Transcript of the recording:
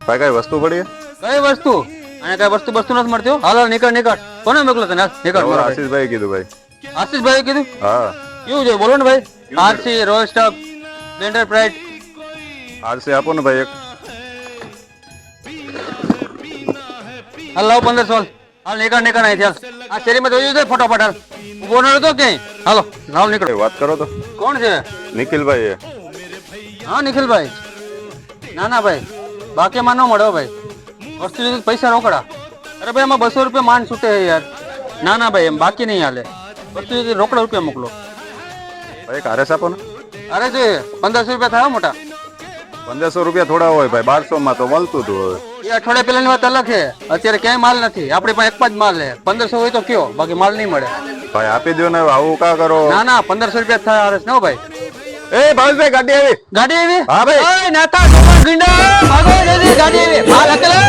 ભાઈ કઈ વસ્તુ પડી કઈ વસ્તુ અહીંયા કઈ વસ્તુ નથી મળતી હો. હાલ નીકળ કોને મોકલો તને નીકળ આશીષભાઈ કીધું ભાઈ. આશીષભાઈ કીધું હા કેવું છે બોલો ને ભાઈ. RC royal stock Splendor pride RC આપો ને ભાઈ એક. હાલ લાવ 1500 હાલ નીકળ અહીંથી હાલ. આ શેરીમાં જોયું છે ફટાફટ હાલ ઉભો ન રહેતો ક્યાંય. હાલો લાવ નીકળો. વાત કરો તો. કોણ છે? નિખિલભાઈ એ. હા નિખિલભાઈ. ના ભાઈ બાકીમાં ન મળે ભાઈ. વસ્તુ લીધું પૈસા રોકડા. અરે ભાઈ એમાં 200 રૂપિયા માંડ છૂટે છે યાર. ના ભાઈ એમ બાકી નહીં હાલે. વસ્તુ લીધું રોકડા રૂપિયા મોકલો. ભાઈ એક આરસ આપો ને. અરે છે 1500 રૂપિયા થાય મોટા. 1500 રૂપિયા થોડા હોય ભાઈ. 1200 માં તો મળતું હતું હવે. એ અઠવાડિયા પહેલાની વાત અલગ છે. અત્યારે ક્યાંય માલ નથી. આપણી પાસે એક જ માલ છે. 1500 હોય તો કયો બાકી માલ નહીં મળે. ભાઈ આપી દો ને આવું કા કરો. ના 1500 રૂપિયા થાય આરસ ન ભાઈ. એ ભાવેશભાઈ ગાડી આવી. ગાડી આવી? હા ભાઈ. ઓય નાતા ગોમા ગીંડા ભાગો જલ્દી ગાડી આવી. માલ હકેલા